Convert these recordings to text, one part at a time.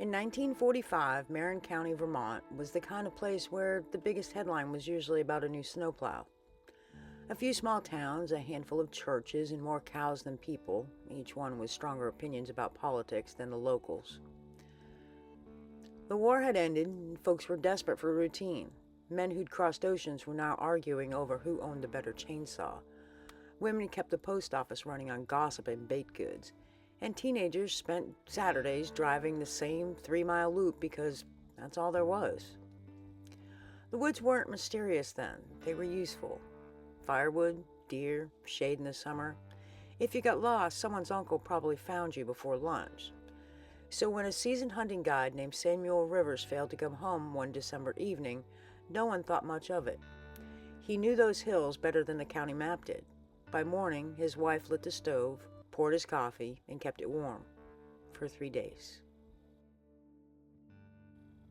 In 1945, Merrin County, Vermont was the kind of place where the biggest headline was usually about a new snowplow. A few small towns, a handful of churches, and more cows than people, each one with stronger opinions about politics than the locals. The war had ended, and folks were desperate for routine. Men who'd crossed oceans were now arguing over who owned the better chainsaw. Women kept the post office running on gossip and baked goods. And teenagers spent Saturdays driving the same 3-mile loop because that's all there was. The woods weren't mysterious then. They were useful. Firewood, deer, shade in the summer. If you got lost, someone's uncle probably found you before lunch. So when a seasoned hunting guide named Samuel Rivers failed to come home one December evening, no one thought much of it. He knew those hills better than the county map did. By morning, his wife lit the stove, poured his coffee, and kept it warm for 3 days.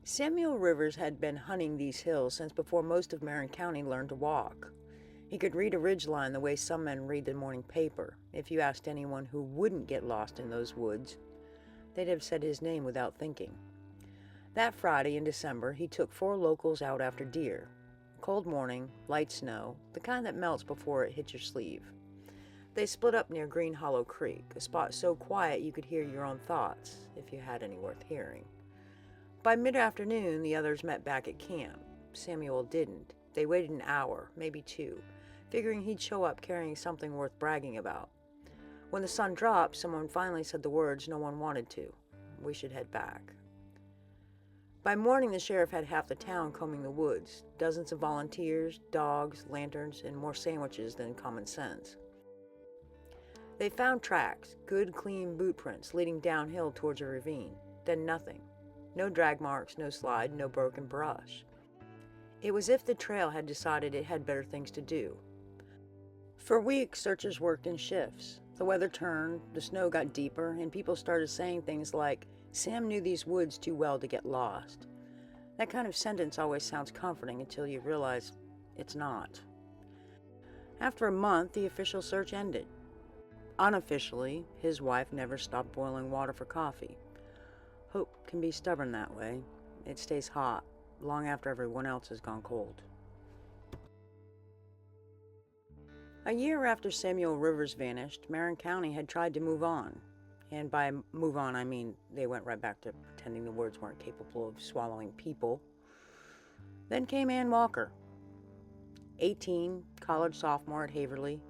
Samuel Rivers had been hunting these hills since before most of Merrin County learned to walk. He could read a ridgeline the way some men read the morning paper. If you asked anyone who wouldn't get lost in those woods, they'd have said his name without thinking. That Friday in December, he took 4 locals out after deer. Cold morning, light snow, the kind that melts before it hits your sleeve. They split up near Green Hollow Creek, a spot so quiet you could hear your own thoughts, if you had any worth hearing. By mid-afternoon, the others met back at camp. Samuel didn't. They waited an hour, maybe 2, figuring he'd show up carrying something worth bragging about. When the sun dropped, someone finally said the words no one wanted to. We should head back. By morning, the sheriff had half the town combing the woods, dozens of volunteers, dogs, lanterns, and more sandwiches than common sense. They found tracks, good clean boot prints leading downhill towards a ravine, then nothing. No drag marks, no slide, no broken brush. It was as if the trail had decided it had better things to do. For weeks, searchers worked in shifts. The weather turned, the snow got deeper, and people started saying things like, "Sam knew these woods too well to get lost." That kind of sentence always sounds comforting until you realize it's not. After a month, the official search ended. Unofficially, his wife never stopped boiling water for coffee. Hope can be stubborn that way. It stays hot, long after everyone else has gone cold. A year after Samuel Rivers vanished, Merrin County had tried to move on. And by move on, I mean they went right back to pretending the words weren't capable of swallowing people. Then came Ann Walker, 18, college sophomore at Haverly.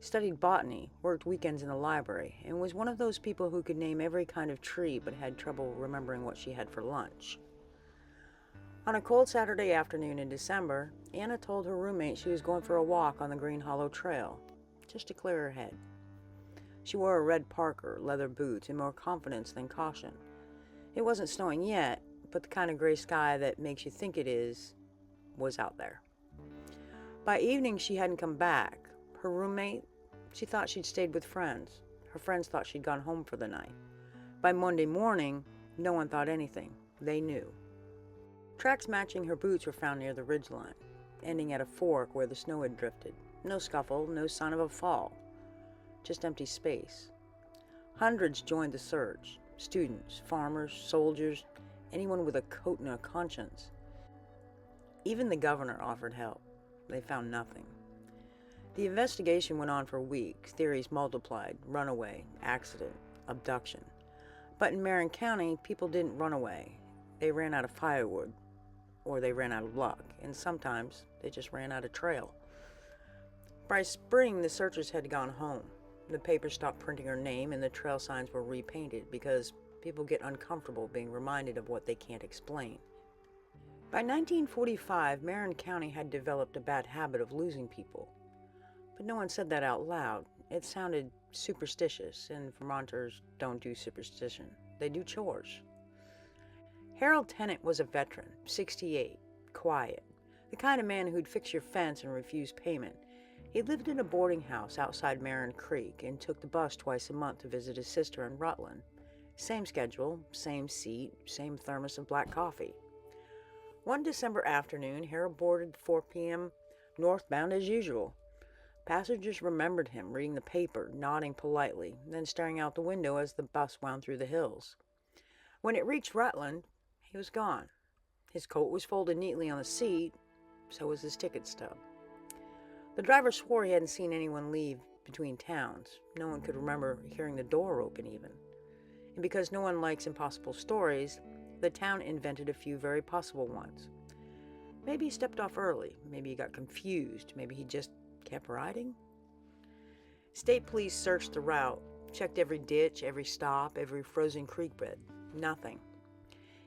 Studied botany, worked weekends in the library, and was one of those people who could name every kind of tree but had trouble remembering what she had for lunch. On a cold Saturday afternoon in December, Anna told her roommate she was going for a walk on the Green Hollow Trail, just to clear her head. She wore a red parker, leather boots, and more confidence than caution. It wasn't snowing yet, but the kind of gray sky that makes you think it is was out there. By evening, she hadn't come back. Her roommate, she thought she'd stayed with friends. Her friends thought she'd gone home for the night. By Monday morning, no one thought anything. They knew. Tracks matching her boots were found near the ridgeline, ending at a fork where the snow had drifted. No scuffle, no sign of a fall. Just empty space. Hundreds joined the search. Students, farmers, soldiers, anyone with a coat and a conscience. Even the governor offered help. They found nothing. The investigation went on for weeks. Theories multiplied: runaway, accident, abduction. But in Merrin County, people didn't run away. They ran out of firewood, or they ran out of luck, and sometimes they just ran out of trail. By spring, the searchers had gone home. The paper stopped printing her name, and the trail signs were repainted because people get uncomfortable being reminded of what they can't explain. By 1945, Merrin County had developed a bad habit of losing people. But no one said that out loud. It sounded superstitious, and Vermonters don't do superstition. They do chores. Harold Tennant was a veteran, 68, quiet, the kind of man who'd fix your fence and refuse payment. He lived in a boarding house outside Merrin Creek and took the bus twice a month to visit his sister in Rutland. Same schedule, same seat, same thermos of black coffee. One December afternoon, Harold boarded 4 p.m. northbound as usual. Passengers remembered him reading the paper, nodding politely, then staring out the window as the bus wound through the hills. When it reached Rutland, he was gone. His coat was folded neatly on the seat, so was his ticket stub. The driver swore he hadn't seen anyone leave between towns. No one could remember hearing the door open even. And because no one likes impossible stories, the town invented a few very possible ones. Maybe he stepped off early. Maybe he got confused. Maybe he just kept riding. State police searched the route, checked every ditch, every stop, every frozen creek bed. Nothing.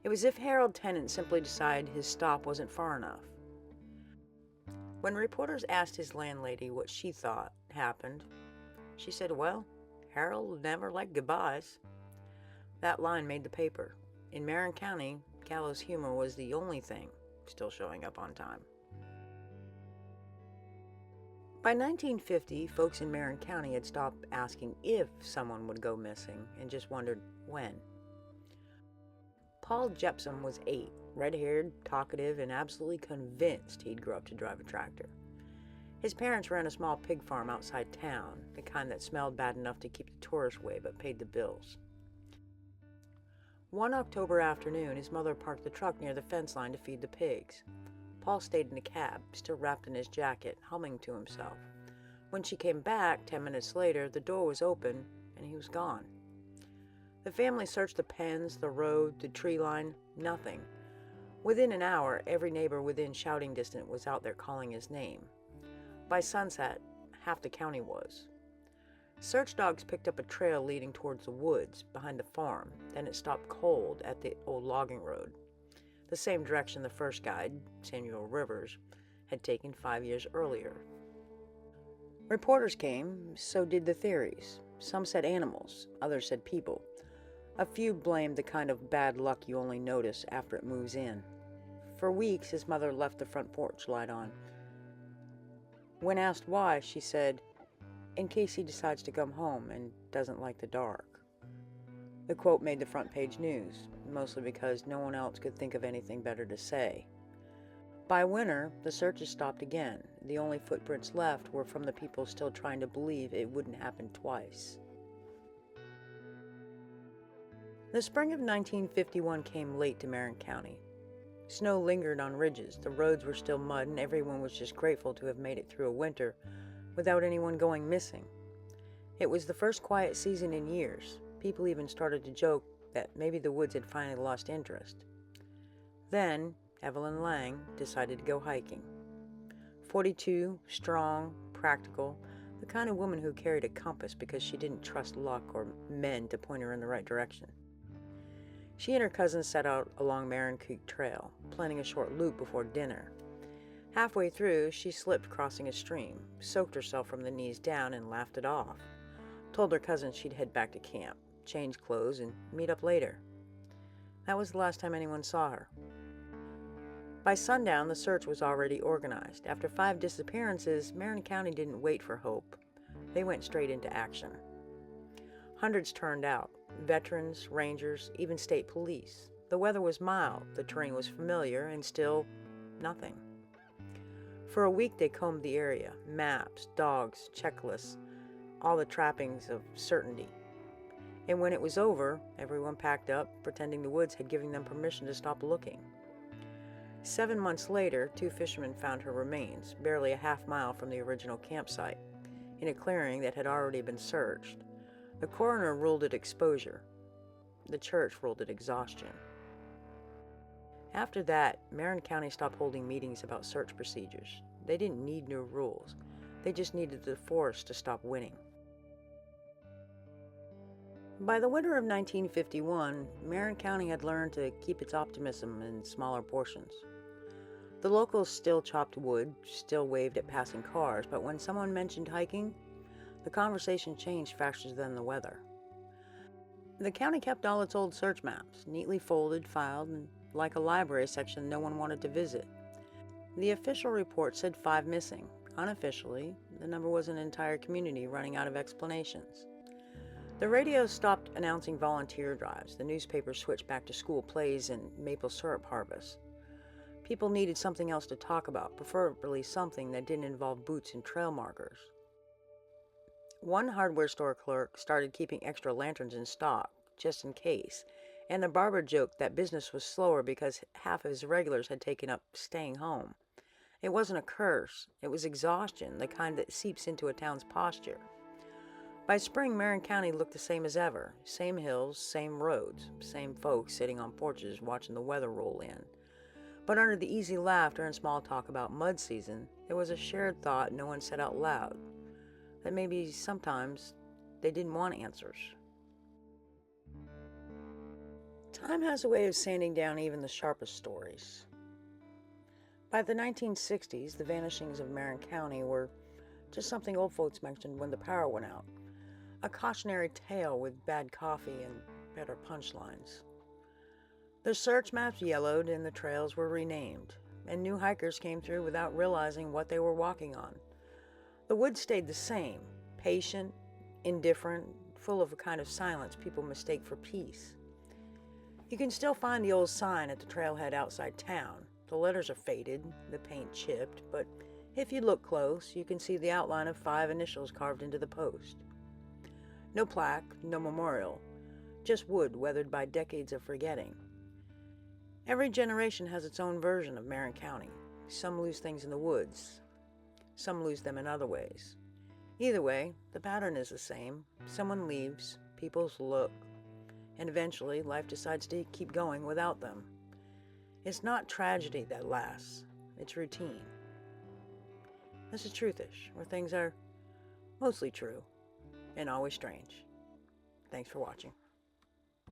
It was as if Harold Tennant simply decided his stop wasn't far enough. When reporters asked his landlady what she thought happened, she said, "Well, Harold never liked goodbyes." That line made the paper. In Merrin County, gallows humor was the only thing still showing up on time. By 1950, folks in Merrin County had stopped asking if someone would go missing and just wondered when. Paul Jepson was 8, red-haired, talkative, and absolutely convinced he'd grow up to drive a tractor. His parents ran a small pig farm outside town, the kind that smelled bad enough to keep the tourists away but paid the bills. One October afternoon, his mother parked the truck near the fence line to feed the pigs. Paul stayed in the cab, still wrapped in his jacket, humming to himself. When she came back, 10 minutes later, the door was open and he was gone. The family searched the pens, the road, the tree line, nothing. Within an hour, every neighbor within shouting distance was out there calling his name. By sunset, half the county was. Search dogs picked up a trail leading towards the woods behind the farm. Then it stopped cold at the old logging road, the same direction the first guide, Samuel Rivers, had taken 5 years earlier. Reporters came, so did the theories. Some said animals, others said people. A few blamed the kind of bad luck you only notice after it moves in. For weeks, his mother left the front porch light on. When asked why, she said, "In case he decides to come home and doesn't like the dark." The quote made the front page news, mostly because no one else could think of anything better to say. By winter, the searches stopped again. The only footprints left were from the people still trying to believe it wouldn't happen twice. The spring of 1951 came late to Merrin County. Snow lingered on ridges, the roads were still mud, and everyone was just grateful to have made it through a winter without anyone going missing. It was the first quiet season in years. People even started to joke that maybe the woods had finally lost interest. Then, Evelyn Lang decided to go hiking. 42, strong, practical, the kind of woman who carried a compass because she didn't trust luck or men to point her in the right direction. She and her cousin set out along Merrin Creek Trail, planning a short loop before dinner. Halfway through, she slipped crossing a stream, soaked herself from the knees down, and laughed it off. Told her cousin she'd head back to camp, change clothes, and meet up later. That was the last time anyone saw her. By sundown, the search was already organized. After 5 disappearances, Merrin County didn't wait for hope. They went straight into action. Hundreds turned out. Veterans, rangers, even state police. The weather was mild, the terrain was familiar, and still nothing. For a week they combed the area, maps, dogs, checklists, all the trappings of certainty. And when it was over, everyone packed up, pretending the woods had given them permission to stop looking. 7 months later, 2 fishermen found her remains, barely a half-mile from the original campsite, in a clearing that had already been searched. The coroner ruled it exposure. The church ruled it exhaustion. After that, Merrin County stopped holding meetings about search procedures. They didn't need new rules. They just needed the force to stop winning. By the winter of 1951, Merrin County had learned to keep its optimism in smaller portions. The locals still chopped wood, still waved at passing cars, but when someone mentioned hiking, the conversation changed faster than the weather. The county kept all its old search maps, neatly folded, filed, and like a library section no one wanted to visit. The official report said 5 missing. Unofficially, the number was an entire community running out of explanations. The radio stopped announcing volunteer drives. The newspapers switched back to school plays and maple syrup harvests. People needed something else to talk about, preferably something that didn't involve boots and trail markers. One hardware store clerk started keeping extra lanterns in stock, just in case, And the barber joked that business was slower because half of his regulars had taken up staying home. It wasn't a curse, it was exhaustion, the kind that seeps into a town's posture. By spring, Merrin County looked the same as ever. Same hills, same roads, same folks sitting on porches watching the weather roll in. But under the easy laughter and small talk about mud season, there was a shared thought no one said out loud, that maybe sometimes they didn't want answers. Time has a way of sanding down even the sharpest stories. By the 1960s, the vanishings of Merrin County were just something old folks mentioned when the power went out. A cautionary tale with bad coffee and better punchlines. The search maps yellowed and the trails were renamed, and new hikers came through without realizing what they were walking on. The woods stayed the same, patient, indifferent, full of a kind of silence people mistake for peace. You can still find the old sign at the trailhead outside town. The letters are faded, the paint chipped, but if you look close, you can see the outline of 5 initials carved into the post. No plaque, no memorial, just wood weathered by decades of forgetting. Every generation has its own version of Merrin County. Some lose things in the woods, some lose them in other ways. Either way, the pattern is the same. Someone leaves, people look, and eventually life decides to keep going without them. It's not tragedy that lasts, it's routine. This is Truthish, where things are mostly true and always strange. Thanks for watching.